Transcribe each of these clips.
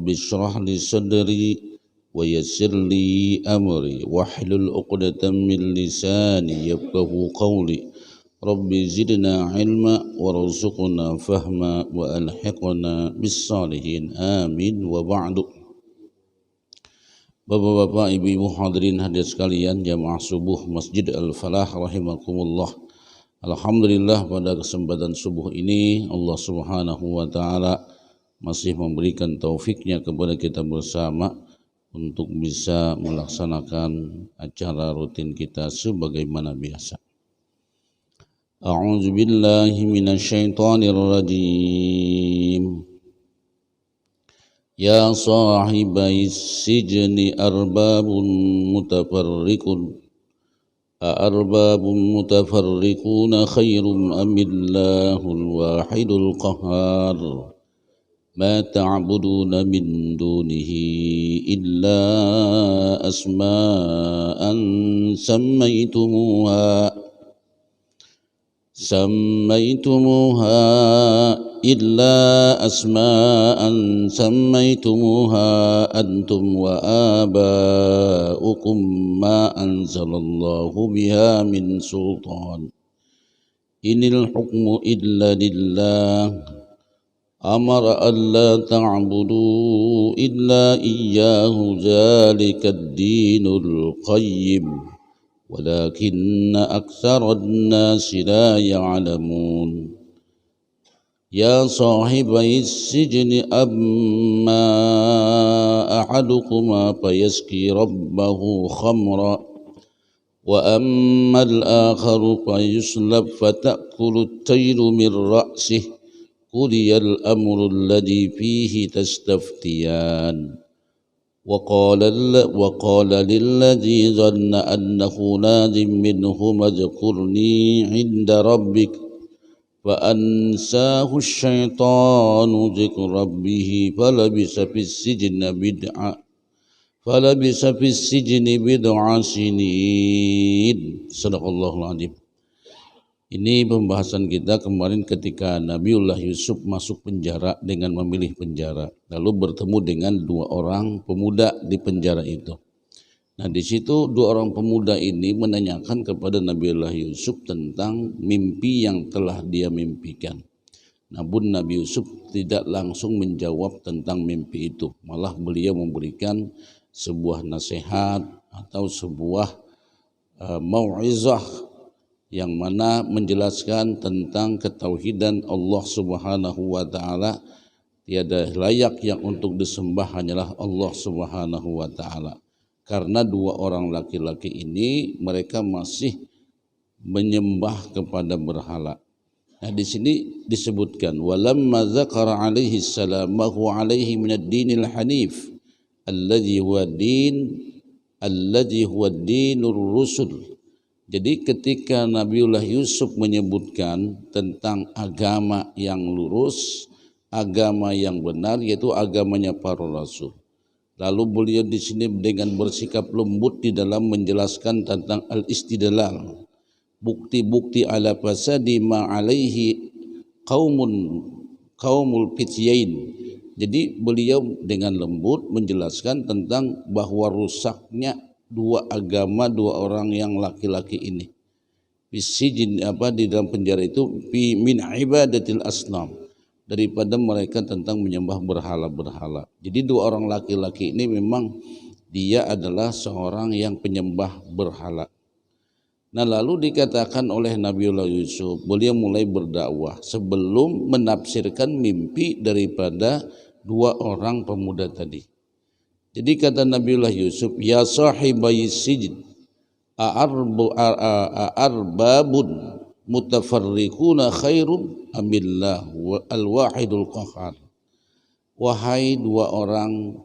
Rabbi shrah li sadri wa yassir li amri wahlul 'uqdatam min lisani yafqahu qawli. Rabbi zidna ilma warzuqna fahma wa alhiqna bis salihin. Amin wa ba'du. Bapak-bapak, ibu-ibu hadirin hadirat sekalian jamaah subuh Masjid Al-Falah rahimakumullah. Alhamdulillah pada kesempatan subuh ini Allah Subhanahu wa taala masih memberikan taufiknya kepada kita bersama untuk bisa melaksanakan acara rutin kita sebagaimana biasa. A'udzu billahi minasyaitonir rajim. Ya sahibais sijni arbabun mutafarriqun arbabun mutafarriquna khairum amillahul wahidul qahhar ma ta'buduna min dunihi illa asma'an sammaytumuha إلا أسماء سميتموها أنتم وآباؤكم ما أنزل الله بها من سلطان إن الحكم إلا لله أمر ألا تعبدوا إلا إياه ذلك الدين القيم ولكن أكثر الناس لا يعلمون يا صاحبي السجن أما أحدكما فيسقي ربه خمرا وأما الآخر فيصلب فتأكل الطير من رأسه قضي الأمر الذي فيه تستفتيان وقال للذي ظن أنه ناج منهما اذكرني عند ربك فأنساه الشيطان ذكر ربه فلبث في السجن بضع سنين. Sadaqallahul Azim. Ini pembahasan kita kemarin ketika Nabiullah Yusuf masuk penjara dengan memilih penjara, lalu bertemu dengan dua orang pemuda di penjara itu. Nah, di situ dua orang pemuda ini menanyakan kepada Nabiullah Yusuf tentang mimpi yang telah dia mimpikan. Namun Nabi Yusuf tidak langsung menjawab tentang mimpi itu, malah beliau memberikan sebuah nasihat atau sebuah mau'izah yang mana menjelaskan tentang ketauhidan Allah Subhanahu wa taala. Tiada layak yang untuk disembah hanyalah Allah Subhanahu wa taala. Karena dua orang laki-laki ini mereka masih menyembah kepada berhala. Nah, di sini disebutkan walamma dzakara alaihi salam ma huwa alaihi minad dinil hanif alladzi huwa dinur rusul. Jadi ketika Nabiullah Yusuf menyebutkan tentang agama yang lurus, agama yang benar, yaitu agamanya para rasul. Lalu beliau di sini dengan bersikap lembut di dalam menjelaskan tentang al-istidlal, bukti-bukti ala fasadi ma alaihi qaumul fityain. Jadi beliau dengan lembut menjelaskan tentang bahwa rusaknya dua agama dua orang yang laki-laki ini. Bisijin di dalam penjara itu min ibadatil asnam, daripada mereka tentang menyembah berhala-berhala. Jadi dua orang laki-laki ini memang dia adalah seorang yang penyembah berhala. Nah, lalu dikatakan oleh Nabiullah Yusuf, beliau mulai berdakwah sebelum menafsirkan mimpi daripada dua orang pemuda tadi. Jadi kata Nabiullah Yusuf, ya sahibai sijin arbabun mutafarriquna khairum amillah al-wahidul qahhar. Wahai dua orang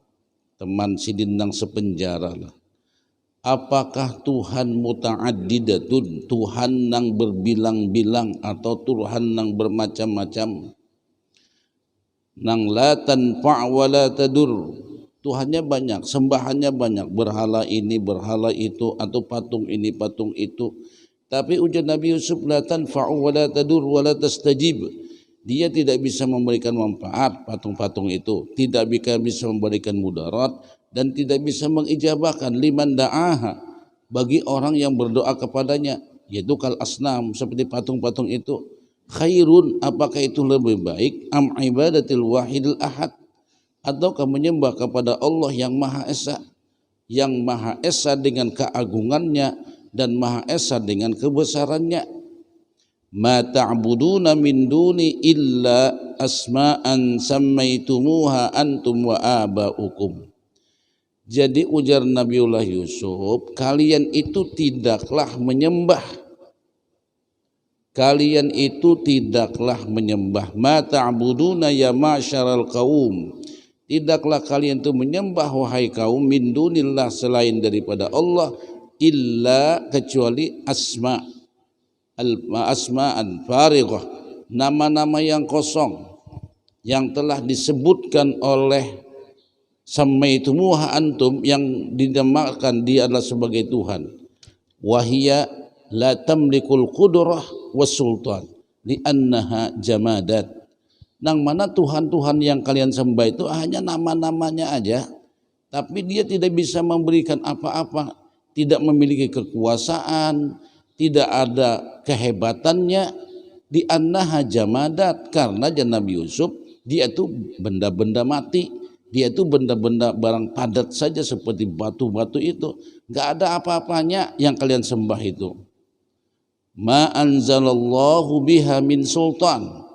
teman sidinang sepenjara lah, apakah Tuhan muta'addidatun, Tuhan yang berbilang-bilang atau Tuhan yang bermacam-macam, nang la tanfa' wa la tadur, Tuhannya banyak, sembahannya banyak, berhala ini, berhala itu, atau patung ini, patung itu. Tapi ujar Nabi Yusuf, la tanfa'u wa la tadur wa la tastajib. Dia tidak bisa memberikan manfaat, patung-patung itu tidak bisa memberikan mudarat, dan tidak bisa mengijabahkan liman da'aha, bagi orang yang berdoa kepadanya, yaitu kal asnam, seperti patung-patung itu. Khairun, apakah itu lebih baik, am ibadatil wahidil ahad, ataukah menyembah kepada Allah yang Maha Esa, yang Maha Esa dengan keagungannya dan Maha Esa dengan kebesarannya. Ma ta'buduna min duni illa asma'an sammaitumuha antum wa aba'ukum. Jadi ujar Nabiullah Yusuf, kalian itu tidaklah menyembah, kalian itu tidaklah menyembah. Ma ta'buduna ya ma'syaral qaum, tidaklah kalian itu menyembah wahai kaum, min dunillah, selain daripada Allah, illa, kecuali asma'an farighah, nama-nama yang kosong yang telah disebutkan oleh sammaitumuha antum, yang dinamakan dia adalah sebagai Tuhan. Wahia la tamlikul qudrah was sultan li'annaha jamadat. Nang mana Tuhan-Tuhan yang kalian sembah itu hanya nama-namanya aja, tapi dia tidak bisa memberikan apa-apa, tidak memiliki kekuasaan, tidak ada kehebatannya. Di annaha jamadat, karena Nabi Yusuf dia itu benda-benda mati, dia itu benda-benda barang padat saja seperti batu-batu itu, nggak ada apa-apanya yang kalian sembah itu. Ma anzalallahu biha min sultan,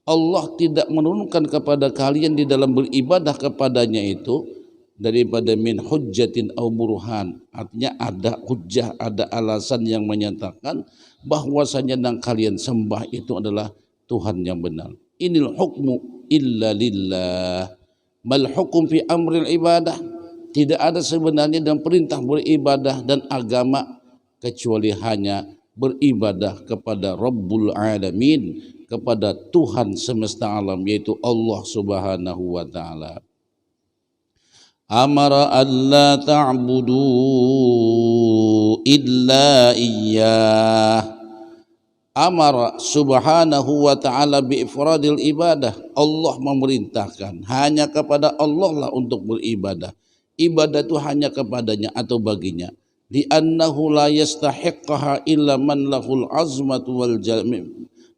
Allah tidak menurunkan kepada kalian di dalam beribadah kepadanya itu daripada min hujjatin au burhan, artinya ada hujjah, ada alasan yang menyatakan bahwasanya yang kalian sembah itu adalah Tuhan yang benar. Inil hukmu illa lillah, mal hukum fi amril ibadah, tidak ada sebenarnya dalam perintah beribadah dan agama kecuali hanya beribadah kepada Rabbul Alamin, kepada Tuhan semesta alam, yaitu Allah Subhanahu wa ta'ala. Amara alla ta'budu illa iyyah, amara subhanahu wa ta'ala bi ifradil ibadah, Allah memerintahkan hanya kepada Allah lah untuk beribadah, ibadah itu hanya kepadanya atau baginya. Li annahu la yastahiqqaha illa man lahul azmatu wal jalal,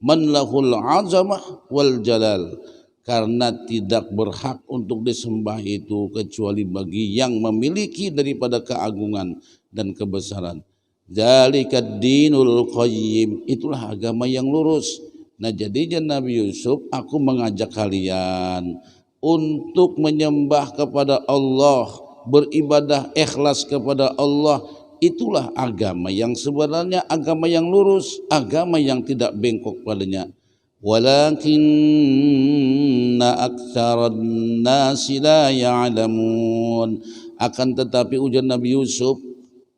man lahul azamah wal jalal, karena tidak berhak untuk disembah itu kecuali bagi yang memiliki daripada keagungan dan kebesaran. Dzalikad dinul qayyim, itulah agama yang lurus. Nah, jadinya Nabi Yusuf, aku mengajak kalian untuk menyembah kepada Allah, beribadah ikhlas kepada Allah. Itulah agama yang sebenarnya, agama yang lurus, agama yang tidak bengkok padanya. Walakinna aktsaran nasi la ya'lamun, akan tetapi ujar Nabi Yusuf,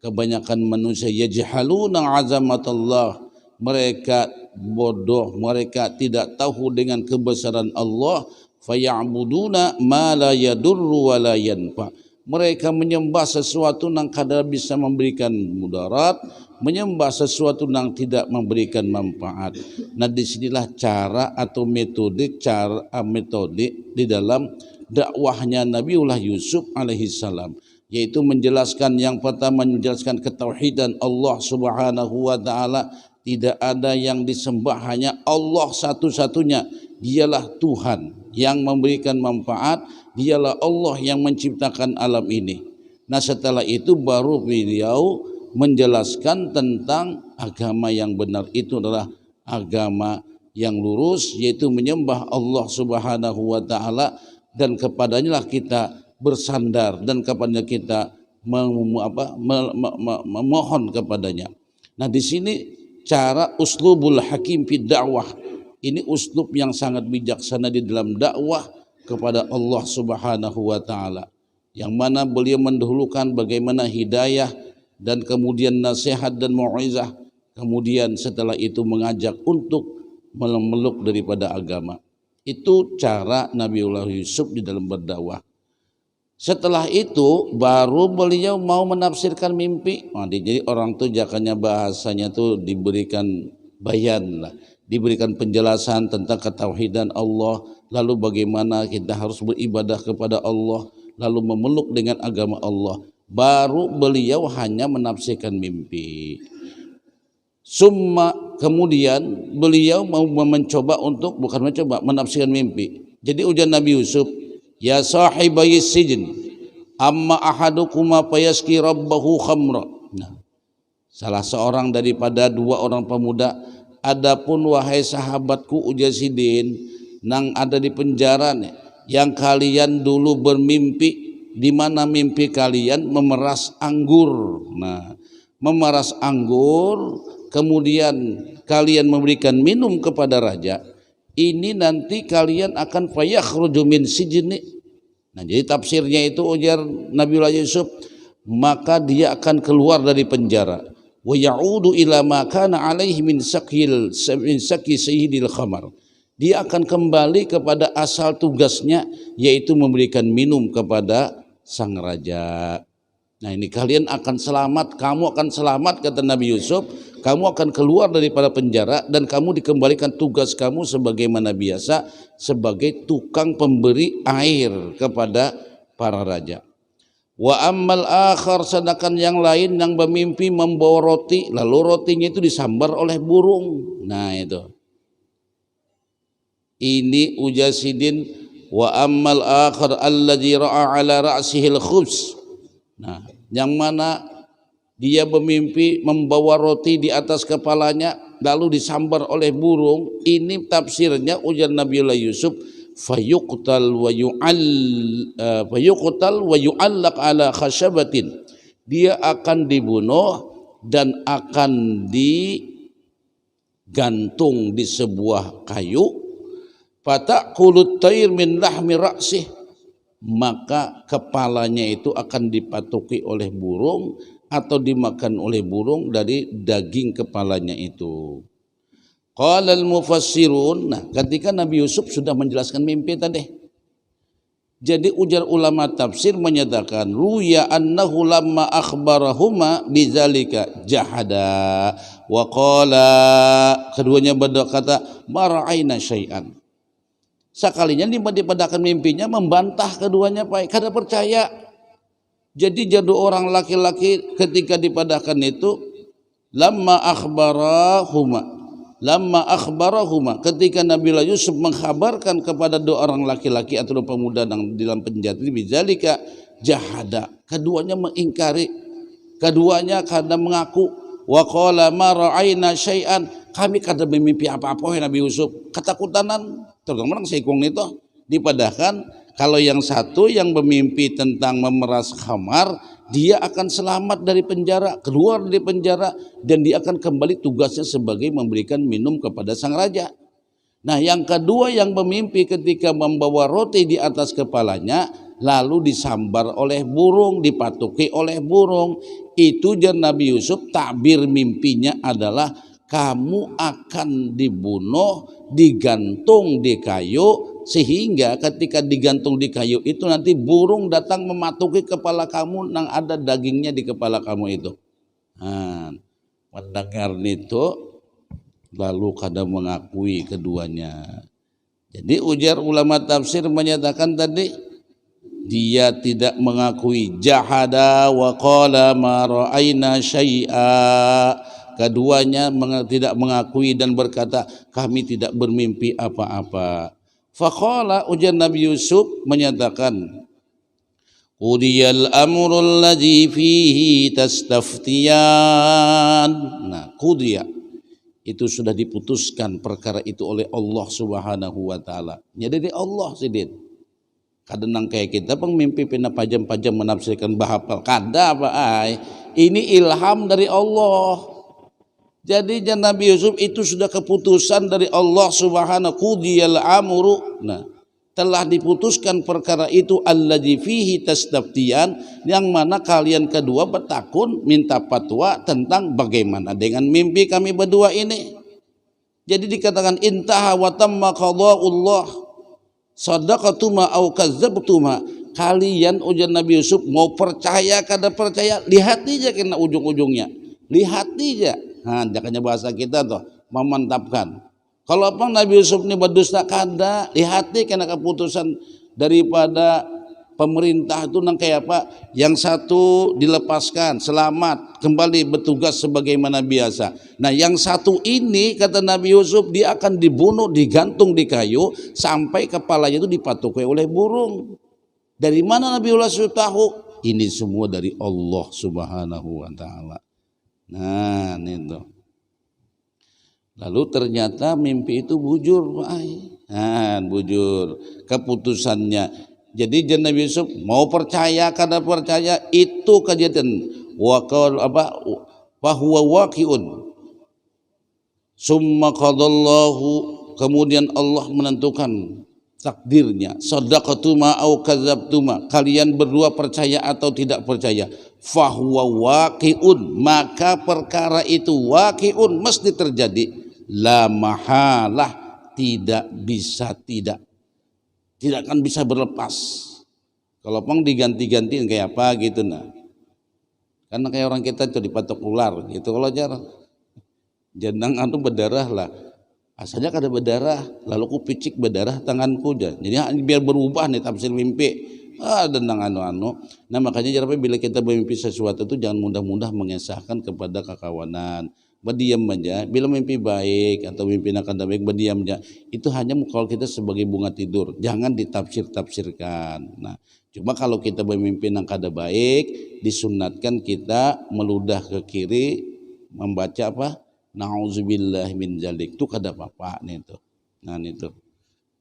kebanyakan manusia yajhaluna azamatullah, mereka bodoh, mereka tidak tahu dengan kebesaran Allah. Faya'buduna ma la yadurru wa la yanfa, mereka menyembah sesuatu yang kadang bisa memberikan mudarat, menyembah sesuatu yang tidak memberikan manfaat. Nah, disinilah cara atau metode di dalam dakwahnya Nabiullah Yusuf alaihissalam, yaitu menjelaskan, yang pertama menjelaskan ketauhidan Allah Subhanahu wa ta'ala, tidak ada yang disembah, hanya Allah satu-satunya, dialah Tuhan yang memberikan manfaat, dialah Allah yang menciptakan alam ini. Nah, setelah itu baru beliau menjelaskan tentang agama yang benar, itu adalah agama yang lurus, yaitu menyembah Allah Subhanahu wa ta'ala, dan kepadanya lah kita bersandar, dan kepadanya kita memohon kepadanya. Nah, di sini cara uslubul hakim fi dakwah, ini uslub yang sangat bijaksana di dalam dakwah kepada Allah Subhanahu wa ta'ala, yang mana beliau mendahulukan bagaimana hidayah dan kemudian nasihat dan mau'izah, kemudian setelah itu mengajak untuk memeluk daripada agama. Itu cara Nabiullah Yusuf di dalam berdakwah. Setelah itu baru beliau mau menafsirkan mimpi. Jadi orang tuh jakanya bahasanya tuh diberikan bayanlah, diberikan penjelasan tentang ketauhidan Allah, lalu bagaimana kita harus beribadah kepada Allah, lalu memeluk dengan agama Allah. Baru beliau hanya menafsirkan mimpi. Summa kemudian beliau mau mencoba untuk menafsirkan mimpi. Jadi ujar Nabi Yusuf, ya sahibai sijin, amma ahadukuma fayaski rabbahu khamra. Nah, salah seorang daripada dua orang pemuda, adapun wahai sahabatku ujar Sidin nang ada di penjara nih, yang kalian dulu bermimpi, di mana mimpi kalian memeras anggur. Nah, memeras anggur, kemudian kalian memberikan minum kepada raja, ini nanti kalian akan fayakhruju min sijni. Nah, jadi tafsirnya itu ujar Nabiullah Yusuf, maka dia akan keluar dari penjara, wa ya'udu ila ma kana alaihi min saqi sayyidil khamar. Dia akan kembali kepada asal tugasnya, yaitu memberikan minum kepada sang raja. Nah, ini kalian akan selamat, kamu akan selamat kata Nabi Yusuf, kamu akan keluar daripada penjara dan kamu dikembalikan tugas kamu sebagaimana biasa sebagai tukang pemberi air kepada para raja. Wa ammal akhar, sedangkan yang lain yang bermimpi membawa roti, lalu rotinya itu disambar oleh burung. Nah, itu. Ini ujar Sidin, wa ammal akhar alladzi ra'a ala ra'sihil khubz. Nah, yang mana dia bermimpi membawa roti di atas kepalanya lalu disambar oleh burung. Ini tafsirnya ujar Nabiullah Yusuf, fayuqtal wa yu'allaq ala khashabatin. Dia akan dibunuh dan akan digantung di sebuah kayu. Fata'kulut tayr min lahmi ra'sih, maka kepalanya itu akan dipatuki oleh burung atau dimakan oleh burung dari daging kepalanya itu. Qala al-mufassirun, nah ketika Nabi Yusuf sudah menjelaskan mimpi tadi, jadi ujar ulama tafsir menyatakan, ruya annahu lamma akhbarahuma bizalika jahada wa qala, keduanya berkata mara'aina syai'an. Sekalinya dipadakan mimpinya membantah keduanya, Pak, kada percaya. Jadi jadu orang laki-laki ketika dipadahkan itu lamma akhbarahuma, ketika Nabiullah Yusuf mengkhabarkan kepada dua orang laki-laki atau dua pemuda yang di dalam penjara ini, bizalika jahada, keduanya mengingkari, keduanya kada mengaku, wa qala ma ra'aina syai'an, kami kada bermimpi apa-apa ya Nabi Yusuf, ketakutanan terutama seikung itu dipadahkan. Kalau yang satu yang bermimpi tentang memeras khamar, dia akan selamat dari penjara, keluar dari penjara, dan dia akan kembali tugasnya sebagai memberikan minum kepada sang raja. Nah, yang kedua yang bermimpi ketika membawa roti di atas kepalanya lalu disambar oleh burung, dipatuki oleh burung, itu jar Nabi Yusuf takbir mimpinya adalah kamu akan dibunuh, digantung di kayu, sehingga ketika digantung di kayu itu nanti burung datang mematuki kepala kamu yang ada dagingnya di kepala kamu itu. Nah, mendengar itu lalu kada mengakui keduanya. Jadi ujar ulama tafsir menyatakan tadi dia tidak mengakui, jahada wa qala ma ra'aina syai'a, keduanya tidak mengakui dan berkata kami tidak bermimpi apa-apa. Faqala, ujar Nabi Yusuf menyatakan, qudiyal amrul ladzi fihi tastaftiyan. Nah, qudiya itu sudah diputuskan perkara itu oleh Allah Subhanahu wa taala. Jadi Allah sidin. Kadang kayak kita pengmimpi pina pajam-pajam menafsirkan bahapal kada apa ai. Ini ilham dari Allah. Jadi Nabi Yusuf itu sudah keputusan dari Allah Subhanahu qudiyal amru. Nah, telah diputuskan perkara itu alladzi fihi tastaftiyan, yang mana kalian kedua bertakun minta fatwa tentang bagaimana dengan mimpi kami berdua ini. Jadi dikatakan intaha wa tamma qada'ullah sadaqatuma au kadzabtuma. Kalian ujar Nabi Yusuf mau percaya kada percaya, lihat aja kena ujung-ujungnya. Lihat aja. Nah, jakanya bahasa kita tuh, memantapkan. Kalau apa Nabi Yusuf ini berdusta kada di hati karena keputusan daripada pemerintah itu nang kayak apa, yang satu dilepaskan selamat kembali bertugas sebagaimana biasa. Nah yang satu ini kata Nabi Yusuf dia akan dibunuh, digantung di kayu sampai kepalanya itu dipatuhi oleh burung. Dari mana Nabi Yusuf tahu? Ini semua dari Allah Subhanahu wa taala. Nah itu. Lalu ternyata mimpi itu bujur, Pak. Nah, bujur keputusannya. Jadi Nabi Yusuf mau percaya kada percaya itu kejadian waqal apa bahwa waqiun summa qadallahu, kemudian Allah menentukan takdirnya. Sadaqatuma au kadzabtuma, kalian berdua percaya atau tidak percaya. Fahuwa waqiun, maka perkara itu waqiun mesti terjadi. La mahalah, tidak bisa tidak akan bisa berlepas. Kalau pang diganti-gantiin kayak apa gitu nah. Karena kayak orang kita tuh dipatok ular gitu. Kalau jarang jenang anu berdarah lah. Asalnya kada berdarah, lalu ku picik berdarah tanganku aja. Jadi biar berubah nih tafsir mimpi. Denang anu-anu. Nah makanya jarang bila kita bermimpi sesuatu itu jangan mudah-mudah mengesahkan kepada kakawanan. Berdiam aja, bila mimpi baik atau mimpi nak kada baik berdiam aja. Itu hanya kalau kita sebagai bunga tidur, jangan ditafsir-tafsirkan. Nah, cuma kalau kita bermimpi nak kada baik, disunatkan kita meludah ke kiri membaca apa? Nauzubillah min dzalik. Itu kada apa-apa nih itu. Nah,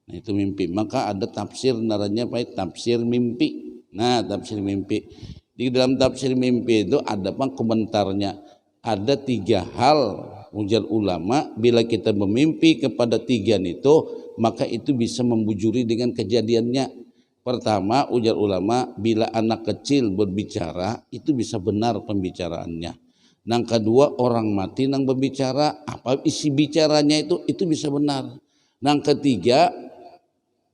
itu mimpi. Maka ada tafsir naranya apa? Tafsir mimpi. Nah, tafsir mimpi. Di dalam tafsir mimpi itu ada apa komentarnya? Ada 3 hal ujar ulama, bila kita memimpi kepada 3 itu maka itu bisa membujuri dengan kejadiannya. Pertama ujar ulama, bila anak kecil berbicara itu bisa benar pembicaraannya. Yang kedua orang mati nang berbicara, apa isi bicaranya itu bisa benar. Yang ketiga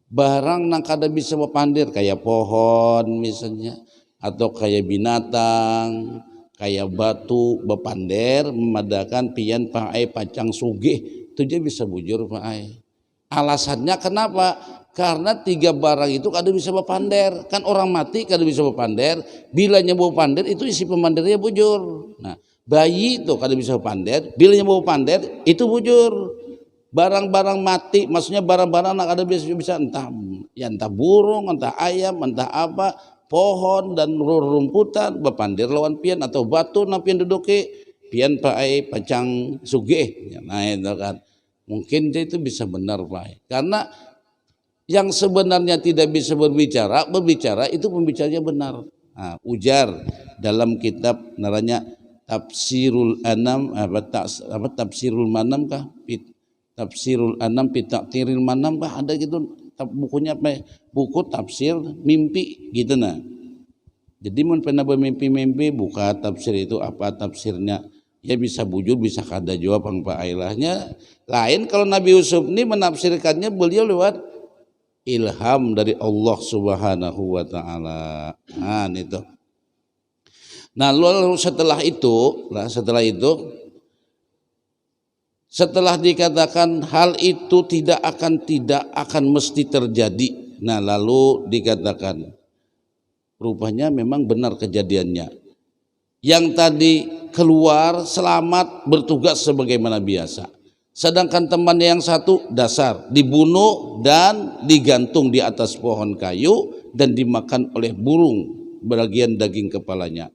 barang nang kada bisa berpandir kayak pohon misalnya, atau kayak binatang, kayak batu bepander memadakan pian paai pacang sugih, itu dia bisa bujur paai. Alasannya kenapa? Karena 3 barang itu kada bisa bepander. Kan orang mati kada bisa bepander, bila nyoba bepander itu isi pemandernya bujur. Nah bayi itu kada bisa bepander, bila nyoba bepander itu bujur. Barang-barang mati maksudnya barang-barang kada bisa entah burung, entah ayam, entah apa, pohon dan rumputan bepandir lawan pian atau batu na pian duduki pian paai pacang sugih. Nah itu kan mungkin dia itu bisa benar paai, karena yang sebenarnya tidak bisa berbicara itu pembicaranya benar. Nah, ujar dalam kitab naranya Tafsirul Anam Tafsirul Manam kah? Tafsirul Anam Taktiril Manam kah, ada gitu bukunya apa? Buku tafsir mimpi gitu nah. Jadi mun pernah bermimpi-mimpi buka tafsir itu apa tafsirnya, ya bisa bujur bisa kada jawab pak ailahnya. Lain kalau Nabi Yusuf ini menafsirkannya beliau lewat ilham dari Allah Subhanahu wa taala. Nah itu. Nah lalu setelah dikatakan hal itu tidak akan mesti terjadi. Nah lalu dikatakan rupanya memang benar kejadiannya. Yang tadi keluar selamat bertugas sebagaimana biasa. Sedangkan temannya yang satu dasar dibunuh dan digantung di atas pohon kayu dan dimakan oleh burung bagian daging kepalanya.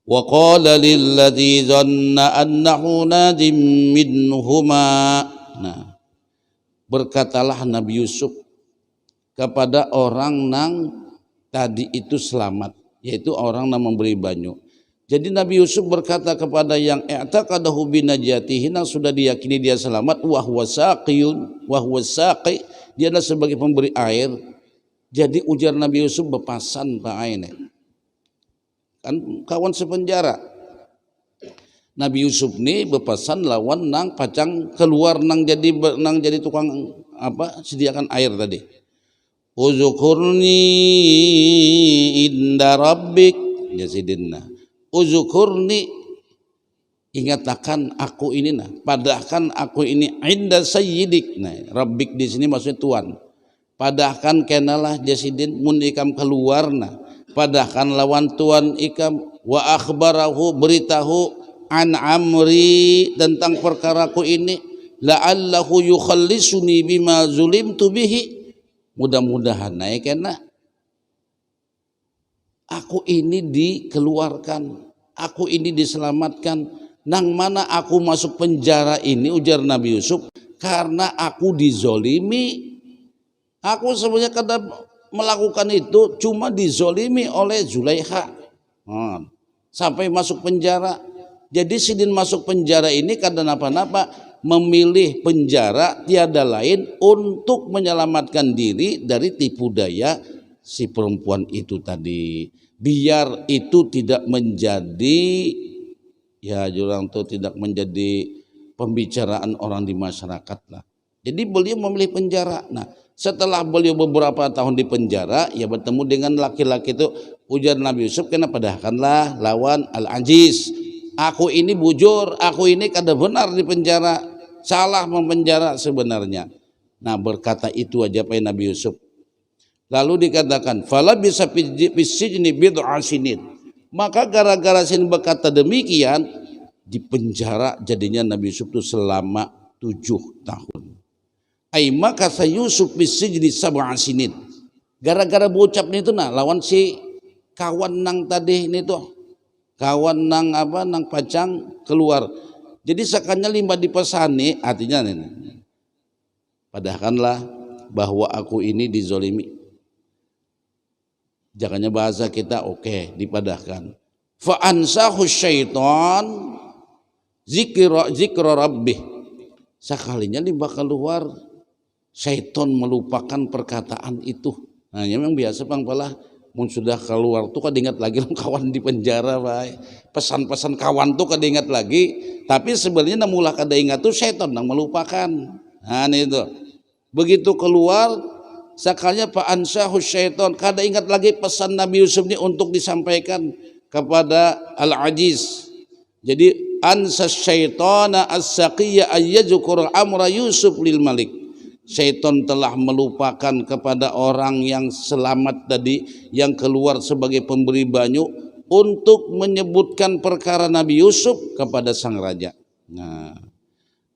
Wa qala lilladzi dhanna annahu najim minhuma. Nah, berkatalah Nabi Yusuf kepada orang nang tadi itu selamat, yaitu orang yang memberi banyu. Jadi Nabi Yusuf berkata kepada yang i'taqadahu binajatihi, yang sudah diyakini dia selamat, wa huwa saqi, dia adalah sebagai pemberi air. Jadi ujar Nabi Yusuf bepasan pak aine. Kan kawan sepenjara. Nabi Yusuf ini bepasan lawan nang pacang keluar nang jadi tukang apa sediakan air tadi. Uzukurni inda rabbik ya sidinna. Uzukurni Ingatakan aku ini nah, padahkan aku ini inda sayyidik. Nah, rabbik di sini maksudnya tuan. Padahkan kenalah jasidin mun ikam keluar nah. Padahkan lawan tuan ikam wa akhbarahu beritahu an amri tentang perkaraku ini la'allahu yukhallisuni bima zulimtu bihi. Mudah-mudahan naik kena aku ini dikeluarkan, aku ini diselamatkan. Nang mana aku masuk penjara ini, ujar Nabi Yusuf, karena aku dizolimi. Aku sebenarnya kadang melakukan itu cuma dizolimi oleh Zulaikha. Sampai masuk penjara. Jadi sidin masuk penjara ini karena apa-apa memilih penjara tiada lain untuk menyelamatkan diri dari tipu daya si perempuan itu tadi. Biar itu tidak menjadi ya jurang tuh tidak menjadi pembicaraan orang di masyarakat lah. Jadi beliau memilih penjara. Nah, setelah beliau beberapa tahun di penjara, ya bertemu dengan laki-laki itu, ujar Nabi Yusuf, kena padahkanlah lawan Al-Aziz. Aku ini bujur, aku ini kada benar di penjara, salah mempenjara sebenarnya. Nah, berkata itu aja Pak Nabi Yusuf. Lalu dikatakan, fala bisa pisijni bid'a sinin. Maka gara-gara sin berkata demikian, di penjara jadinya Nabi Yusuf itu selama 7 tahun. Ai maka Yusuf bisijni sab'a sinin. Gara-gara bocap itu nah lawan si kawan nang tadi ini tuh. Kawan nang apa nang pacang keluar. Jadi sakanya limba dipesani artinya ini. Padahkanlah bahwa aku ini dizolimi. Jangannya bahasa kita oke, dipadahkan. Fa ansahu syaitan zikra rabbih. Sekalinya limbah keluar, syaitan melupakan perkataan itu. Nah, memang biasa pangpalah mun sudah keluar tuh kadingat lagi kawan di penjara bae. Pesan-pesan kawan tuh kadingat lagi, tapi sebenarnya namulah kada ingat tuh syaitan yang melupakan. Nah, itu. Begitu keluar sakalinya Pak Ansahu syaitan kada ingat lagi pesan Nabi Yusuf ini untuk disampaikan kepada Al-Aziz. Jadi ansa syaitana as-saqiyya ayyazkur amra Yusuf lil malik. Syaitan telah melupakan kepada orang yang selamat tadi yang keluar sebagai pemberi banyu untuk menyebutkan perkara Nabi Yusuf kepada sang raja. Nah,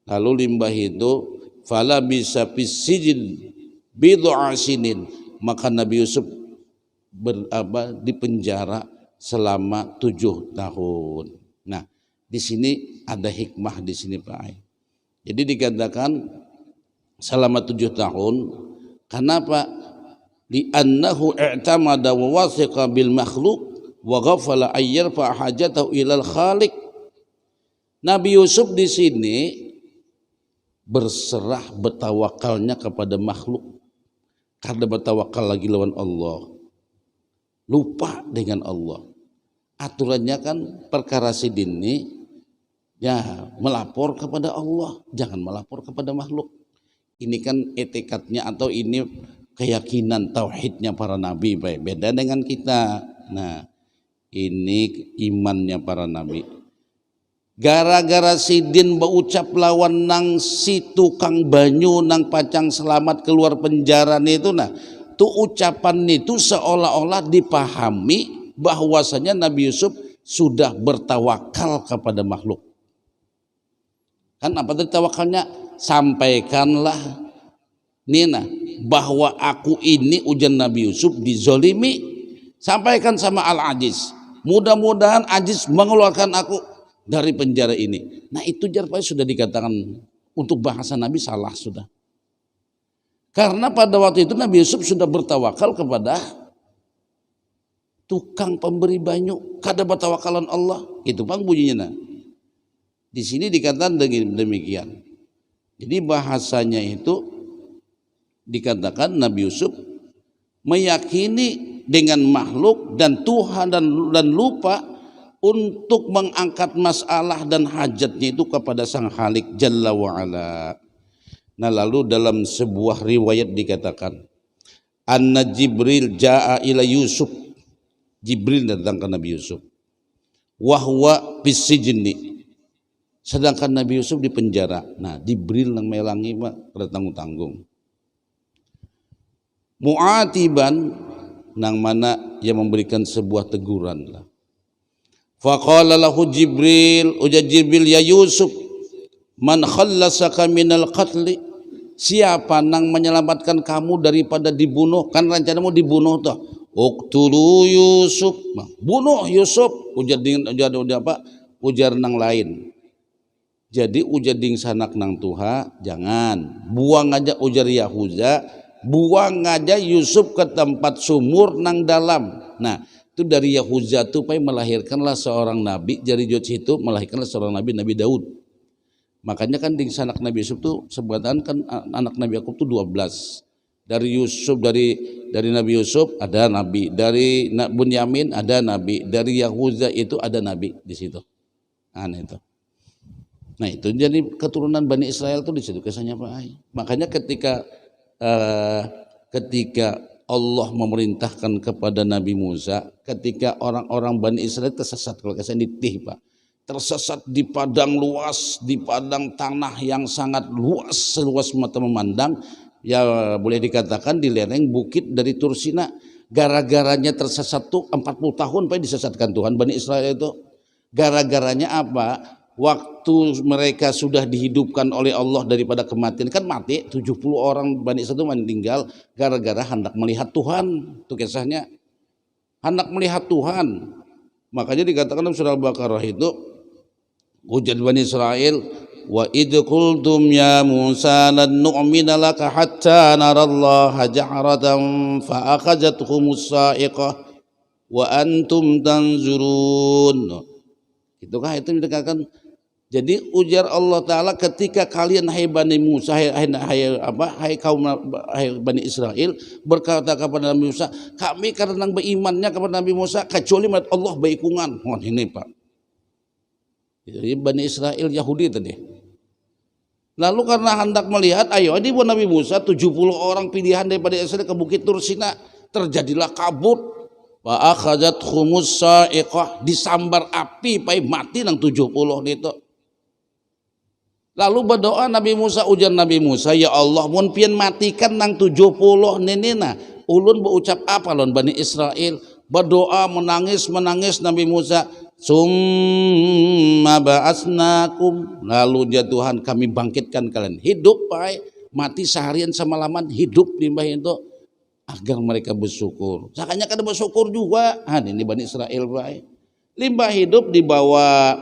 lalu limbah itu fala bisa pisijin bid'a sinin, maka Nabi Yusuf di penjara selama 7 tahun. Nah, di sini ada hikmah di sini Pak Ai. Jadi dikatakan selama 7 tahun. Kenapa? Li'annahu i'tamada wa wasiqa bil makhluq wa ghafala ayyarfa hajatahu ilal khaliq. Nabi Yusuf di sini berserah bertawakalnya kepada makhluk. Karena bertawakal lagi lawan Allah, lupa dengan Allah. Aturannya kan perkara sidin ini ya melapor kepada Allah, jangan melapor kepada makhluk. Ini kan etikatnya atau ini keyakinan tauhidnya para nabi, beda dengan kita. Nah, ini imannya para nabi. Gara-gara sidin berucap lawan nang si tukang banyu nang pacang selamat keluar penjara itu nah, tu ucapan itu seolah-olah dipahami bahwasanya Nabi Yusuf sudah bertawakal kepada makhluk. Kan apa tadi tawakalnya? Sampaikanlah Nina bahwa aku ini ujian Nabi Yusuf dizolimi. Sampaikan sama Al-Aziz. Mudah-mudahan Aziz mengeluarkan aku dari penjara ini. Nah itu jarpai sudah dikatakan untuk bahasa Nabi salah sudah. Karena pada waktu itu Nabi Yusuf sudah bertawakal kepada tukang pemberi banyu. Kada bertawakalan Allah. Itu bang bunyinya. Nah. Di sini dikatakan demikian. Jadi bahasanya itu dikatakan Nabi Yusuf meyakini dengan makhluk dan Tuhan dan lupa untuk mengangkat masalah dan hajatnya itu kepada Sang Khalik Jalla wa'ala. Nah lalu dalam sebuah riwayat dikatakan Anna Jibril ja'a ila Yusuf. Jibril datang ke Nabi Yusuf. Wahwa bisijni. Sedangkan Nabi Yusuf di penjara. Nah, Jibril nang melangi mah kada tanggung-tanggung. Mu'atiban nang mana yang memberikan sebuah teguran lah. Faqala lahu Jibril, ujar Jibril, ya Yusuf, man khallasaka minal qatli, siapa nang menyelamatkan kamu daripada dibunuh? Kan rencanamu dibunuh toh. Uqtulu Yusuf, bunuh Yusuf. Ujar nang lain. Jadi ujar ding sanak nang Tuha, jangan buang aja ujar Yahuza, buang aja Yusuf ke tempat sumur nang dalam. Nah, itu dari Yahuza tuh melahirkanlah seorang nabi, dari Joci itu melahirkanlah seorang nabi, Nabi Daud. Makanya kan ding sanak Nabi Yusuf tuh sebatan kan anak Nabi Yakub tuh 12. Dari Yusuf, dari Nabi Yusuf ada nabi, dari Bunyamin ada nabi, dari Yahuza itu ada nabi di situ. Aneh itu. Nah itu jadi keturunan Bani Israel tuh di situ kisahnya Pak Ai. Makanya ketika Allah memerintahkan kepada Nabi Musa, ketika orang-orang Bani Israel tersesat, kalau kisah ditih Pak, tersesat di padang luas, di padang tanah yang sangat luas, seluas mata memandang, ya boleh dikatakan di lereng bukit dari Tursina. Gara-garanya tersesat tuh 40 tahun Pak disesatkan Tuhan Bani Israel itu. Gara-garanya apa? Waktu mereka sudah dihidupkan oleh Allah daripada kematian, kan mati 70 orang Bani Israel itu meninggal gara-gara hendak melihat Tuhan. Itu kisahnya, hendak melihat Tuhan. Makanya dikatakan dalam surah Al-Baqarah itu, ujar Bani Israel, wa idh qultum ya Musa lan nu'mina laka hatta narallaha jahratan fa akhadhathumus sa'iqah wa antum tanzurun. Itukah itu dikatakan. Jadi ujar Allah Ta'ala, ketika kalian hai Bani Musa, hai kaum Bani Israel berkata kepada Nabi Musa, kami karena berimannya kepada Nabi Musa kecuali melihat Allah baikungan. Oh ini Pak, jadi Bani Israel Yahudi tadi. Lalu karena hendak melihat, ayo ini buat Nabi Musa 70 orang pilihan daripada Israel ke Bukit Tursina, terjadilah kabut. Wa akhadhathumus sa'iqah, disambar api pai mati nang 70 itu. Lalu berdoa Nabi Musa, ujar Nabi Musa, ya Allah mun pian matikan nang 70 nenena, ulun berucap apa lon Bani Israel? Berdoa menangis Nabi Musa, summa ba'asnakum, lalu ya Tuhan kami bangkitkan kalian hidup pai, mati seharian semalaman hidup limbah itu agar mereka bersyukur. Sakanya kada bersyukur juga. Ini Bani Israel pai. Limbah hidup dibawa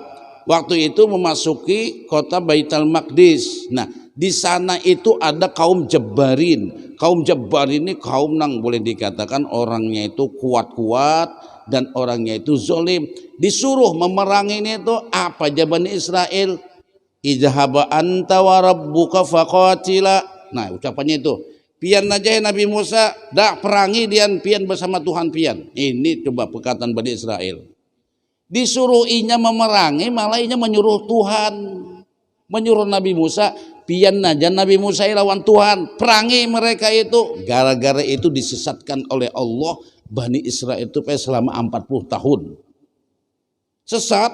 waktu itu memasuki kota Baitul Maqdis. Nah, di sana itu ada kaum Jabbarin. Kaum Jabbarin ini kaum nang boleh dikatakan orangnya itu kuat-kuat dan orangnya itu zolim. Disuruh memerangi ini itu apa aja Bani Israel? Idhaba anta wa rabbuka faqatila. Nah, ucapannya itu. Pian aja ya Nabi Musa, dah perangi dian pian bersama Tuhan pian. Ini coba perkataan Bani Israel. Disuruh inya memerangi, malah inya menyuruh Tuhan, menyuruh Nabi Musa, pian aja Nabi Musa lawan Tuhan, perangi mereka itu. Gara-gara itu disesatkan oleh Allah Bani Israel itu selama 40 tahun. Sesat,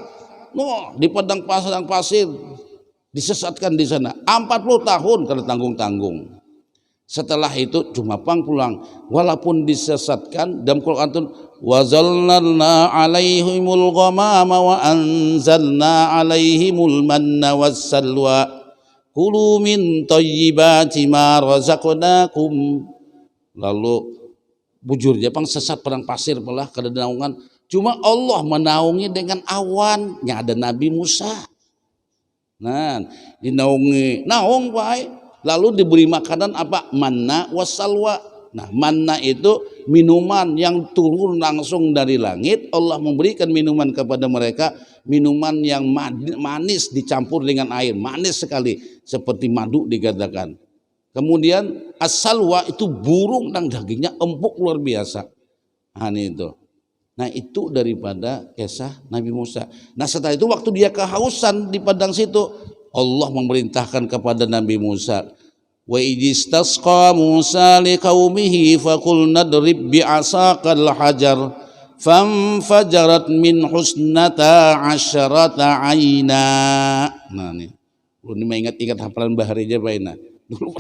di padang pasir disesatkan di sana 40 tahun kada tanggung-tanggung. Setelah itu cuma pulang, walaupun disesatkan dalam Quran itu wazalna alaihimul ghamama wa anzalna alaihimul manna wassalwa kulu min thayyibati ma razaqnakum. Lalu bujur Jepang sesat padang pasir pelah kada naungan, cuma Allah menaungi dengan awan yang ada Nabi Musa. Nah, dinaungi naung baik. Lalu diberi makanan apa? Manna wassalwa. Nah, manna itu minuman yang turun langsung dari langit. Allah memberikan minuman kepada mereka, minuman yang manis dicampur dengan air, manis sekali seperti madu dikatakan. Kemudian as-salwa itu burung dan dagingnya empuk luar biasa. Itu. Nah, itu daripada kisah Nabi Musa. Nah, setelah itu waktu dia kehausan di padang situ, Allah memerintahkan kepada Nabi Musa, wa idistasqa Musa liqaumihi faqul nadrib bi'asaqal hajar famfajarat min husnata asyarata aina. Nah nih, lu ini ingat-ingat hafalan bahari aja Pak Ina. Dulu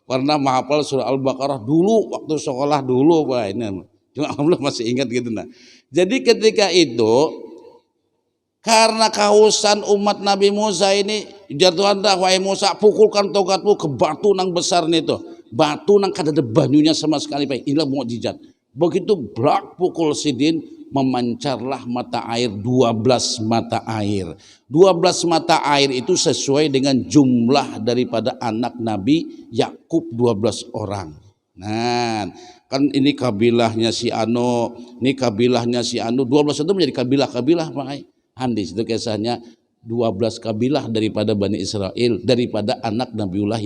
pernah menghafal surah Al-Baqarah dulu waktu sekolah dulu Pak Ina. Cuma alhamdulillah masih ingat gitu nah. Jadi ketika itu karena kehausan umat Nabi Musa ini jatuhan dah wahai Musa pukulkan tongkatmu ke batu nang besar nih tuh. Batu nang kada ada banyunya sama sekali Pak. Inilah mukjizat. Begitu blak pukul sidin memancarlah mata air 12 mata air. 12 mata air itu sesuai dengan jumlah daripada anak Nabi Yakub 12 orang. Nah, kan ini kabilahnya si Ano, ini kabilahnya si Anu, 12 itu menjadi kabilah-kabilah Pak. Hadis itu kisahnya 12 kabilah daripada Bani Israel, daripada anak Nabiullah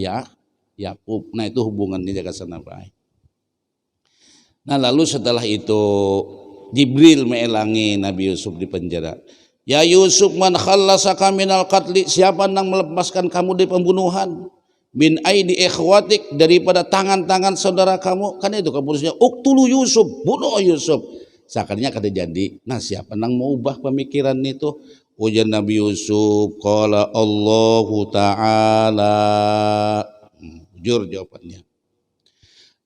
Yakub. Nah, itu hubungannya ke sana Pak. Nah, lalu setelah itu Jibril meelangi Nabi Yusuf di penjara. Ya Yusuf, man khallasaka minal qatli, siapa yang melepaskan kamu dari pembunuhan? Min aidi ikhwatik, daripada tangan-tangan saudara kamu. Kan itu keputusannya uktulu Yusuf, bunuh Yusuf. Seakannya kada jadi. Nah, siapa yang mau ubah pemikiran itu? Ujar Nabi Yusuf, qala Allahu ta'ala. Jujur jawabannya.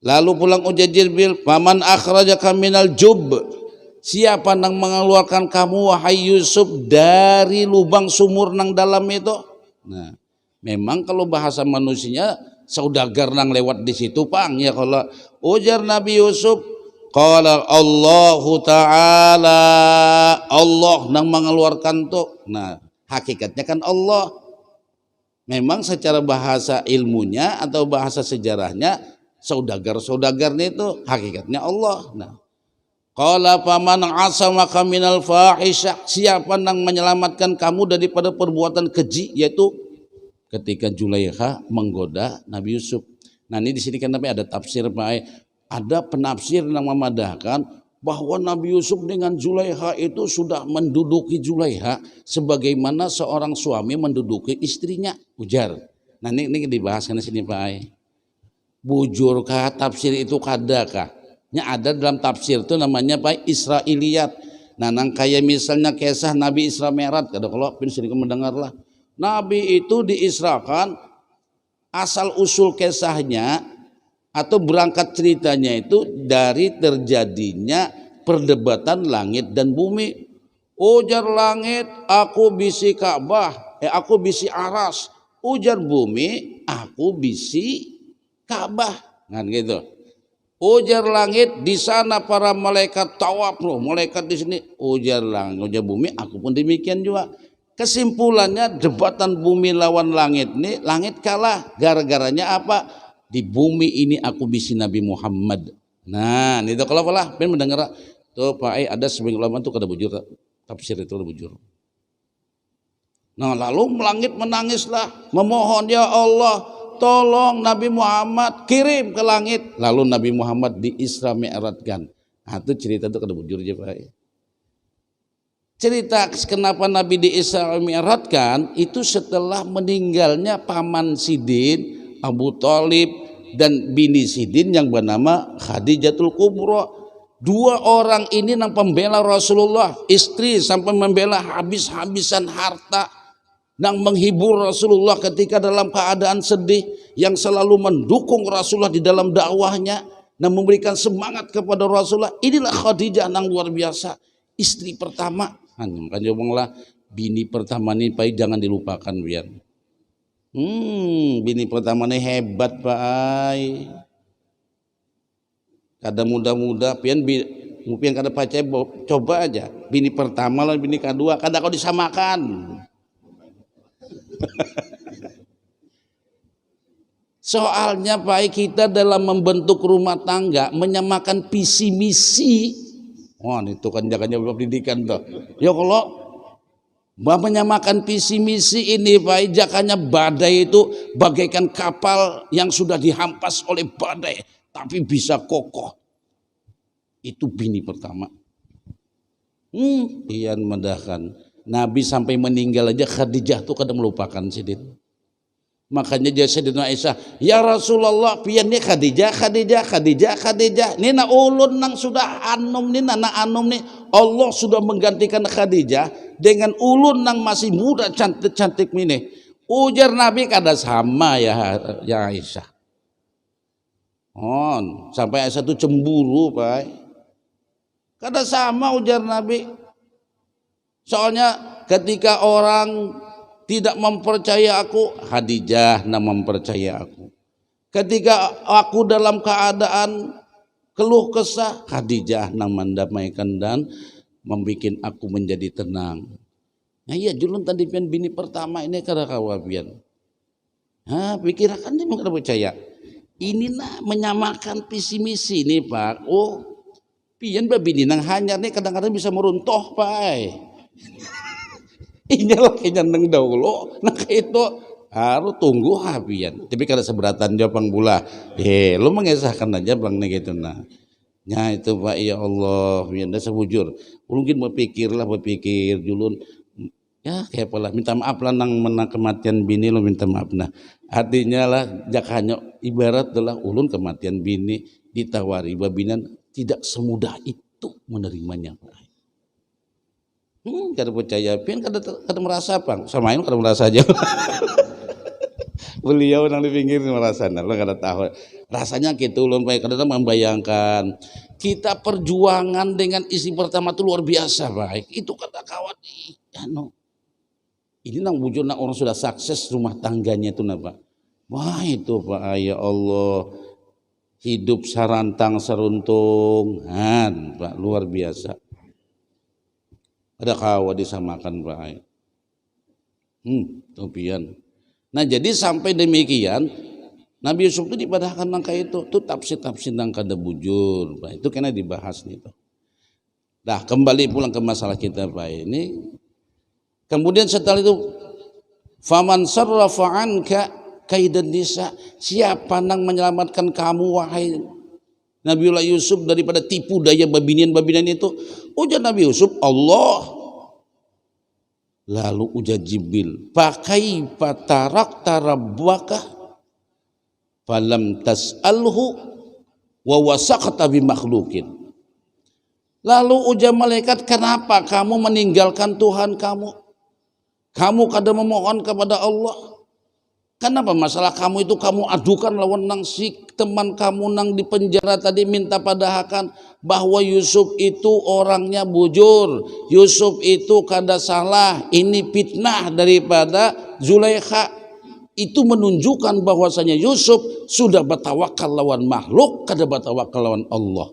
Lalu pulang ujar Jibril, faman akhrajaka minal jub, siapa yang mengeluarkan kamu wahai Yusuf dari lubang sumur nang dalam itu? Nah, memang kalau bahasa manusianya saudagar nang lewat di situ pang ya. Kalau ujar Nabi Yusuf, qala Allahu ta'ala, Allah nang mengeluarkan tuh. Nah, hakikatnya kan Allah. Memang secara bahasa ilmunya atau bahasa sejarahnya saudagar-saudagarnya itu hakikatnya Allah. Nah, qala faman asamaka minal fahisyah, siapa yang menyelamatkan kamu daripada perbuatan keji, yaitu ketika Zulaikha menggoda Nabi Yusuf. Nah, ini di sini kan ada tafsir Pak. Ada penafsir yang memadahkan bahwa Nabi Yusuf dengan Zulaikha itu sudah menduduki Zulaikha sebagaimana seorang suami menduduki istrinya. Ujar. Nah, ini dibahas di sini Pak. Bujurkah tafsir itu kadakah? Nya ada dalam tafsir itu namanya Pak Israiliyat. Nah, nang kayak misalnya kisah Nabi Isra Mi'raj, kada kalau sering mendengarlah. Nabi itu diisrakan, asal usul kisahnya atau berangkat ceritanya itu dari terjadinya perdebatan langit dan bumi. Ujar langit, aku bisi Ka'bah, aku bisi Aras. Ujar bumi, aku bisi Ka'bah, kan gitu. Ujar langit, di sana para malaikat tawaf loh, malaikat di sini. Ujar langit, ujar bumi, aku pun demikian juga. Kesimpulannya debatan bumi lawan langit nih, langit kalah. Gara-garanya apa? Di bumi ini aku bisi Nabi Muhammad. Nah, itu kalau lah, pengen mendengar tuh Pak ada sebagian ulama tuh kada bujur tafsir itu kada bujur. Nah, lalu langit menangislah, memohon ya Allah, tolong Nabi Muhammad kirim ke langit. Lalu Nabi Muhammad di Isra Mi'rajkan. Nah, itu cerita itu kada bujur aja Pak. Cerita kenapa Nabi di Isra Mi'rajkan itu setelah meninggalnya paman Sidin Abu Thalib dan bini Sidin yang bernama Khadijatul Kubra. Dua orang ini nang pembela Rasulullah, istri sampai membela habis-habisan harta, nang menghibur Rasulullah ketika dalam keadaan sedih, yang selalu mendukung Rasulullah di dalam dakwahnya, nang memberikan semangat kepada Rasulullah. Inilah Khadijah nang luar biasa, istri pertama. Makanya ngomonglah bini pertama ini Pak jangan dilupakan biar. Bini pertama ini hebat Pak Ai. Kada muda-muda, pian kada percaya, coba aja. Bini pertama lah bini kedua, kada kau disamakan. Soalnya Pak kita dalam membentuk rumah tangga menyamakan visi misi. Wah, itu kan jangannya pendidikan tuh. Ya kalau menyamakan visi misi ini Pak, jakanya badai itu bagaikan kapal yang sudah dihampas oleh badai tapi bisa kokoh. Itu bini pertama. Ian medahkan. Nabi sampai meninggal aja Khadijah tuh kadang melupakan Sidin. Makanya dia Sayyidina Aisyah, ya Rasulullah pian ni Khadijah nina ulun nang sudah anum ni nana anum ni, Allah sudah menggantikan Khadijah dengan ulun nang masih muda cantik-cantik ini. Ujar Nabi kada sama ya Aisyah. Sampai Aisyah itu cemburu, Pak. Kada sama ujar Nabi. Soalnya ketika orang tidak mempercaya aku, Khadijah yang mempercaya aku. Ketika aku dalam keadaan keluh kesah, Khadijah yang mendamaikan dan membuat aku menjadi tenang. Nah iya julun tadi pian bini pertama ini kada kawapian. Pikirkan dia kada percaya. Ini menyamakan visi misi nih Pak. Pian babini nang hanyar nih kadang-kadang bisa meruntuh Pak. Inyalah kenyang dahulu, nah itu harus tunggu habian. Tapi kada seberatan dia pang bula, lu mengesahkan aja bang nih gitu nah. Nya itu Pak ya Allah, biar dah sebujur. Mungkin berpikir julun, ya kayak pola minta maaf lah nang menang kematian bini lo minta maaf nah. Artinya lah jakanya ibarat adalah ulun kematian bini ditawari babinan tidak semudah itu menerimanya Pak. Kada percaya, pian kada merasa bang, sama ini kada merasa aja. Beliau nang di pinggir merasa, lo kada tahu. Rasanya gitu, lo kada membayangkan. Kita perjuangan dengan istri pertama itu luar biasa baik. Itu kata kawan ini nang bujur nang orang sudah sukses rumah tangganya itu Pak. Wah itu Pak ya Allah, hidup sarantang seruntung, Pak luar biasa. Ada kawa disamakan Pak. Topian. Nah jadi sampai demikian Nabi Yusuf itu dipadahkan nangka itu tafsir nang kada bujur Pak. Itu kena dibahas nih tuh. Nah kembali pulang ke masalah kita Pak ini. Kemudian setelah itu faman sarrafa anka kaidan nisa, siapa nang menyelamatkan kamu wahai Nabiullah Yusuf daripada tipu daya babinian itu? Ujar Nabi Yusuf, Allah. Lalu ujar Jibril, pakai patarak tarabbaka falam tas'alhu wa wasaqta bi makhlukin. Lalu ujar malaikat, kenapa kamu meninggalkan Tuhan kamu? Kamu kada memohon kepada Allah. Kenapa masalah kamu itu kamu adukan lawan nang si teman kamu nang di penjara tadi minta padahakan bahwa Yusuf itu orangnya bujur, Yusuf itu kada salah, ini fitnah daripada Zulaikha. Itu menunjukkan bahwasanya Yusuf sudah bertawakal lawan makhluk, kada bertawakal lawan Allah.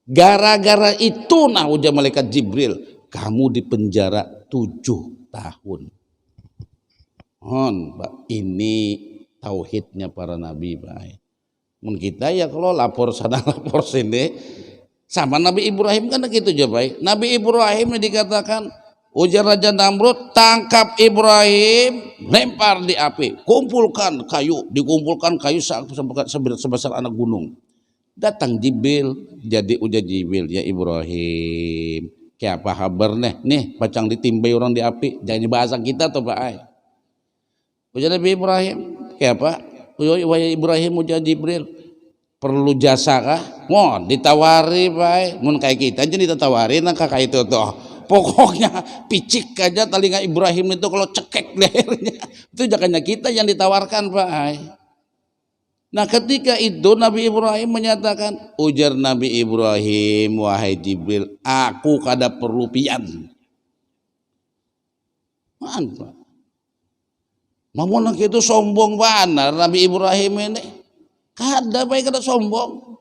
Gara-gara itu nah ujar malaikat Jibril, kamu di penjara 7 tahun. Pak, ini tauhidnya para nabi Pak. Mun kita ya kalau lapor sana lapor sini sama Nabi Ibrahim kan gitu aja Pak. Nabi Ibrahim dikatakan ujar Raja Namrud, tangkap Ibrahim, lempar di api, kumpulkan kayu, dikumpulkan kayu sebesar anak gunung. Datang Jibril, jadi ujar Jibril, ya Ibrahim, kayak apa kabar nih pacang ditimbai orang di api, jangan bahasa kita tuh Pak. Ujar Nabi Ibrahim, kayak apa? Ujar Ibrahim ujar Jibril, perlu jasa kah? Mau ditawari Pak, mun kayak kita aja ditawari nang kakak itu tuh. Pokoknya picik aja telinga Ibrahim itu kalau cekek lehernya. Itu jangannya kita yang ditawarkan Pak. Nah ketika itu Nabi Ibrahim menyatakan, ujar Nabi Ibrahim, wahai Jibril, aku kada perlu pian. Mantap. Mamun itu sombong benar Nabi Ibrahim ini. Kada baik kada sombong.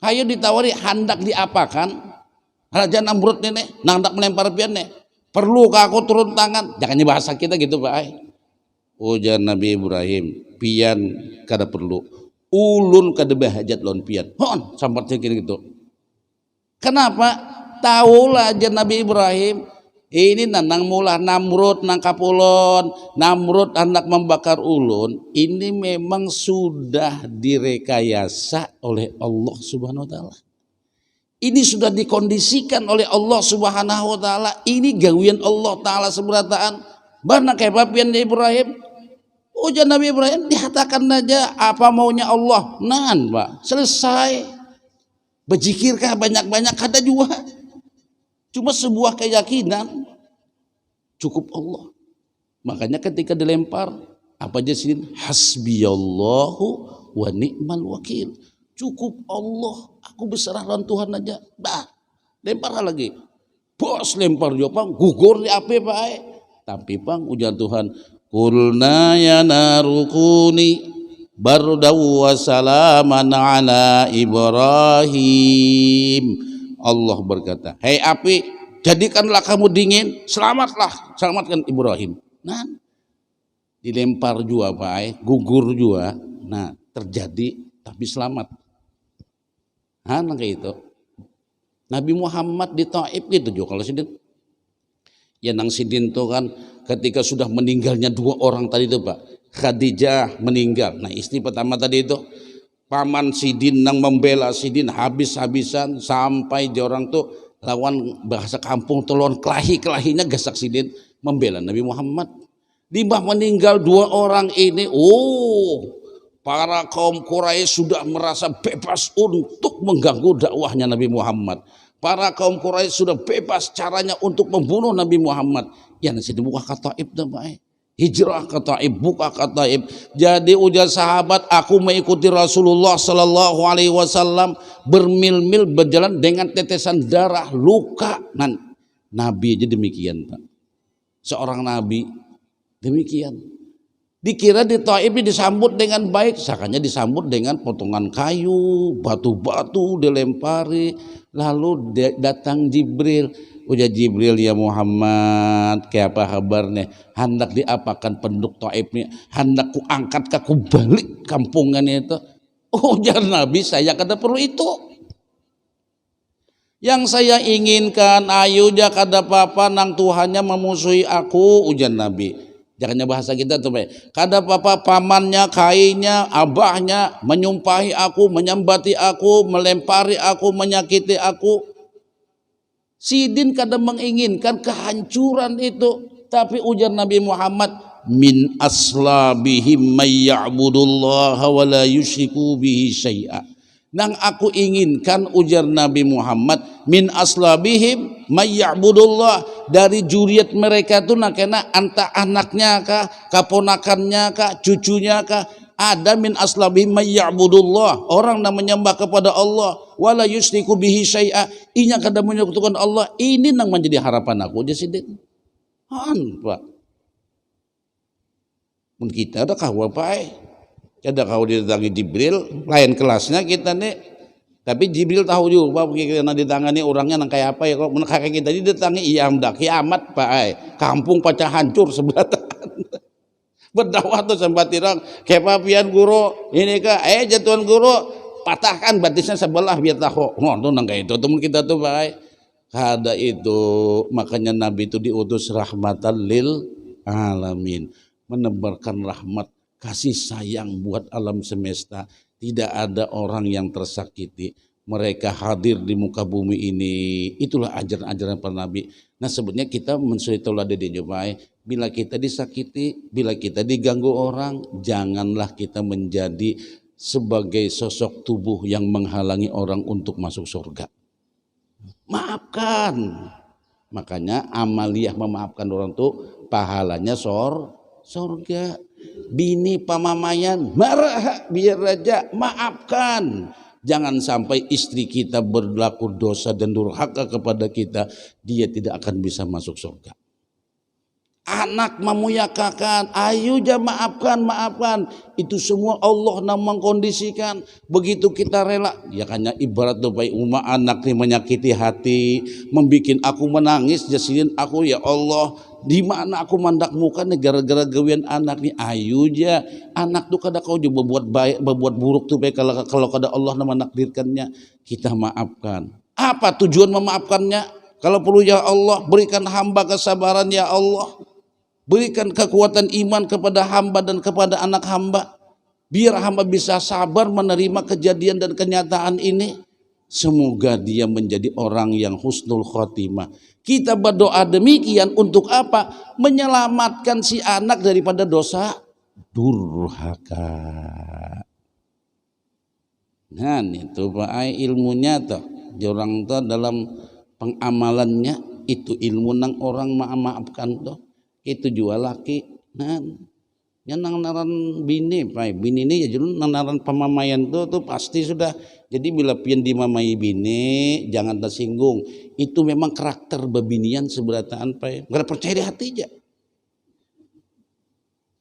Hayo ditawari hendak diapakan? Raja Namrud ini hendak melempar pian nih. Perlukah aku turun tangan? Jangan bahasa kita gitu Pak. Ujar Nabi Ibrahim, pian kada perlu. Ulun kada bahajat lawan pian. Sampai gitu. Kenapa? Tahulah aja Nabi Ibrahim. Ini nang mulah Namrud nang kapulon, Namrud hendak membakar ulun. Ini memang sudah direkayasa oleh Allah Subhanahu wa taala. Ini sudah dikondisikan oleh Allah Subhanahu wa taala. Ini gawian Allah taala seberataan. Barna kepapian Ibrahim. Ujar Nabi Ibrahim dihatakan aja apa maunya Allah. Nan Pak, selesai. Berzikirkah banyak-banyak kada juga. Cuma sebuah keyakinan cukup Allah. Makanya ketika dilempar apa aja sih? Hasbiyallahu wa ni'mal wakil. Cukup Allah, aku berserah Tuhan aja. Bah, lempar lagi. Bos lempar juga Pang, gugur di api Pak. Tapi Pang ujar Tuhan, qulna ya narukuni bardaw wa salaman ala Ibrahim. Allah berkata, hei api, jadikanlah kamu dingin, selamatkan Ibrahim. Nah, dilempar juga Pak, gugur juga. Nah, terjadi tapi selamat. Nah, kayak itu. Nabi Muhammad di Taif gitu juga kalau sidin. Ya nang sidin tuh kan ketika sudah meninggalnya 2 orang tadi itu Pak. Khadijah meninggal. Nah, istri pertama tadi itu paman sidin nang membela sidin habis-habisan sampai orang tuh lawan bahasa kampung telon kelahinya gasak sidin membela Nabi Muhammad. Limbah meninggal 2 orang ini, para kaum Quraisy sudah merasa bebas untuk mengganggu dakwahnya Nabi Muhammad. Para kaum Quraisy sudah bebas caranya untuk membunuh Nabi Muhammad. Ya nasi dibuka kata Taif namanya. Hijrah ke Taif, buka ke Taif. Jadi ujar sahabat, aku mengikuti Rasulullah Sallallahu Alaihi Wasallam bermil-mil berjalan dengan tetesan darah, luka. Nabi aja demikian Pak. Seorang Nabi demikian. Dikira di Taif disambut dengan baik, sakanya disambut dengan potongan kayu, batu-batu dilempari. Lalu datang Jibril. Ujar Jibril, ya Muhammad, kayak apa kabarnya? Hendak diapakan penduduk Taif ini? Hendak ku angkat ku balik kampungan itu. Ujar Nabi, saya kada perlu itu. Yang saya inginkan, ayo ja kada apa-apa nang Tuhannya memusuhi aku, ujar Nabi. Jangannya bahasa kita tuh, kada apa-apa pamannya, kainya, abahnya menyumpahi aku, menyambati aku, melempari aku, menyakiti aku. Sidin kadang menginginkan kehancuran itu, tapi ujar Nabi Muhammad, min aslabihim may ya'budullaha wa la yusyriku bihi syai'a. Nang aku inginkan ujar Nabi Muhammad, min aslabihim may ya'budullah, dari juriat mereka itu nakena anta anaknya kah, kaponakannya kah, cucunya kah, ada min aslabihim may ya'budullah, orang yang menyembah kepada Allah, wala yusyriku bihi syai'a, inya kada menyekutukan Allah. Ini nang menjadi harapan aku aja sidin. Pak. Mun kita ada kau apa? Ada kau didatangi Jibril, lain kelasnya kita nih. Tapi Jibril tahu juga karena ditangani orangnya nang kayak apa ya, kok mun kakek kita didatangi iya amdak kiamat Pak. Kampung pecah hancur sebelatan. Berdakwah tuh sempat tirang kepapian guru ini kah jatuhan guru patahkan batisnya sebelah biar tahu tuh nang kayak itu temen kita tuh Pak. Ada itu makanya Nabi itu diutus rahmatan lil alamin, menebarkan rahmat kasih sayang buat alam semesta. Tidak ada orang yang tersakiti, mereka hadir di muka bumi ini. Itulah ajaran-ajaran para nabi. Nah sebenarnya kita mensuri tauladan di Jumai. Bila kita disakiti, bila kita diganggu orang, janganlah kita menjadi sebagai sosok tubuh yang menghalangi orang untuk masuk surga. Maafkan. Makanya amaliyah memaafkan orang tuh pahalanya surga. Bini pamamayan marah biar raja, maafkan. Jangan sampai istri kita berlaku dosa dan durhaka kepada kita, dia tidak akan bisa masuk surga. Anak memuyakakan, ayo ja maafkan. Itu semua Allah yang mengkondisikan. Begitu kita rela, ya kanya ibarat tuh baik anak nih menyakiti hati, membikin aku menangis, jasirin aku ya Allah, di mana aku mandak muka nih gara-gara gawian anak nih. Ayo ja, anak tuh kada kau juga berbuat baik, berbuat buruk tuh baik kalau kada Allah yang menakdirkannya, kita maafkan. Apa tujuan memaafkannya? Kalau perlu ya Allah, berikan hamba kesabaran ya Allah. Berikan kekuatan iman kepada hamba dan kepada anak hamba. Biar hamba bisa sabar menerima kejadian dan kenyataan ini. Semoga dia menjadi orang yang husnul khotimah. Kita berdoa demikian untuk apa? Menyelamatkan si anak daripada dosa durhaka. Nah itu Pak ilmunya tuh. Jorang tuh dalam pengamalannya itu ilmu nang orang maafkan tuh. Itu jual laki. Nah nang naran bini Pak. Bini ini ya jadi naran pemamaian tuh pasti sudah. Jadi bila pian dimamai bini jangan tersinggung. Itu memang karakter babinian seberataan Pak. Enggak percaya di hati aja.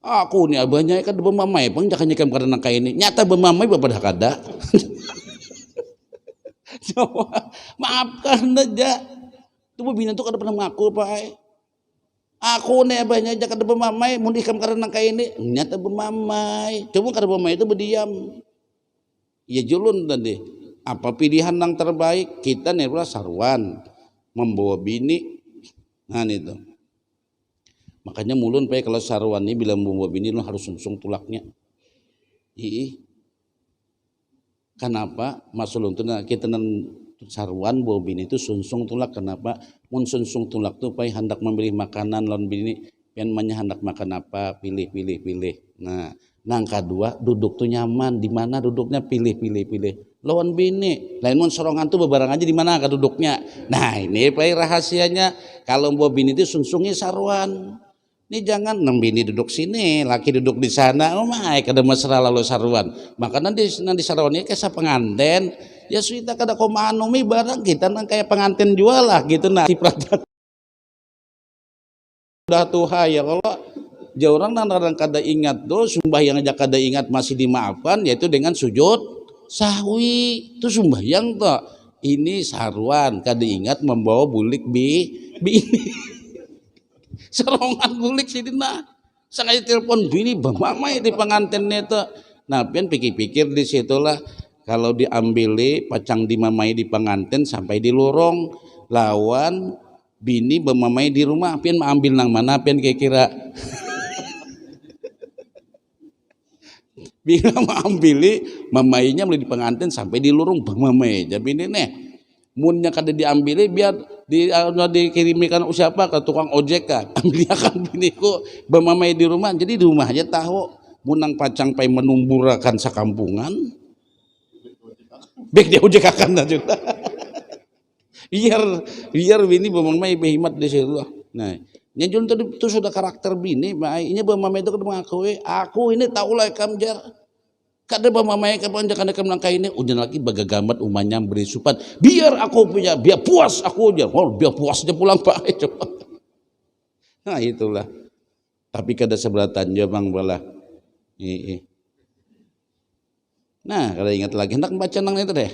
Aku nih abahnya kan bemamai, pang jangan nyekam karena kayak ini. Nyata bemamai bapak kada. Maafkan aja. Itu bini tuh kada pernah mengaku Pak. Aku nih abahnya aja kada bemamai, mau dikam karena kayak ini. Nyata bemamai. Coba kada bemamai itu berdiam. Ya julun tadi. Apa pilihan yang terbaik? Kita nih sarwan membawa bini. Nah itu. Makanya mulun Pak kalau sarwan ini bila membawa bini lo harus sungsung tulaknya. Kenapa? Masulun tuh kita sarwan bawa bini itu sungsung tulak. Kenapa? Mun sungsung tulak tuh Pak hendak memberi makanan lawan bini. Pian manya hendak makan apa? Pilih. Nah, nang kedua duduk tuh nyaman. Di mana duduknya pilih. Lawan bini. Lain mun sorongan tuh bebarang aja di mana duduknya. Nah ini Pak rahasianya. Kalau bawa bini itu sungsungnya sarwan. Ini jangan bini duduk sini, laki duduk di sana. Oh my, kada mesra lalu sarwan. Maka nanti sarwan ini kayak penganten. Ya suita kada komanomi barang kita nang kayak pengantin jual lah gitu nah. Udah tuha ya kalau jauh orang nang kada ingat tuh sembahyang aja kada ingat masih dimaafkan yaitu dengan sujud sahwi. Itu sembahyang tuh. Ini sarwan kada ingat membawa bulik bini. Serongan bulik sini nah, sengaja telepon bini bamamai di pengantin itu. Nah, pian pikir-pikir di situlah kalau diambili pacang dimamai di pengantin sampai di lorong lawan bini bamamai di rumah pian ambil nang mana pian kira-kira. Bila mengambil mamainya mulai di pengantin sampai di lorong bamamai. Jadi ini nih munnya kada diambil biar dikirimikan siapa ke tukang ojek kan ambilkan biniku bemamai di rumah jadi di rumah aja tahu munang pacang pai menumburakan sakampungan bek dia ojek akan juga biar bini bemamai behimat di situ. Nah nyajun itu sudah karakter bini ini bemamai itu mengakui aku ini tahu lah kamjar kada bamamai kapan jangan dekam langkah ini udah lagi bagagamat umanya beri supan biar aku punya biar puas aku aja biar puasnya pulang Pak coba. Nah itulah tapi kada seberatan aja bang bala. Nah kada ingat lagi hendak baca nang itu deh.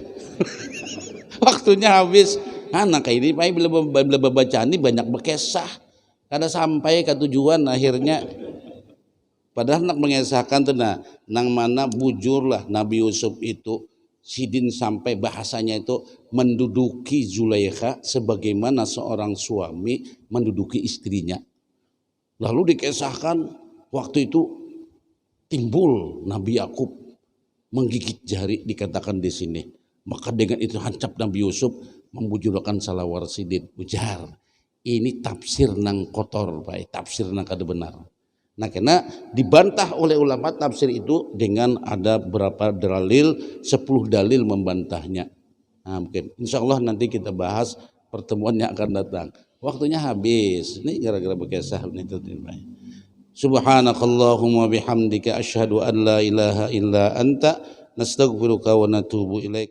Waktunya habis anak ini Pak bila baca ini banyak berkesah kada sampai ke tujuan akhirnya. Padahal nak mengesahkan tuh nang mana bujurlah Nabi Yusuf itu sidin sampai bahasanya itu menduduki Zulaikha sebagaimana seorang suami menduduki istrinya. Lalu dikesahkan waktu itu timbul Nabi Yakub menggigit jari dikatakan di sini. Maka dengan itu hancap Nabi Yusuf membujurkan salawar sidin ujar. Ini tafsir nang kotor Pak, tafsir nang kada benar. Nah karena dibantah oleh ulama tafsir itu dengan ada berapa dalil 10 dalil membantahnya. Nah, mungkin insya Allah nanti kita bahas pertemuan yang akan datang. Waktunya habis. Ini gara-gara berkisah itu. Subhanakallahumma bihamdika asyhadu an la ilaha illa anta nastaghfiruka wa natubu ilaik.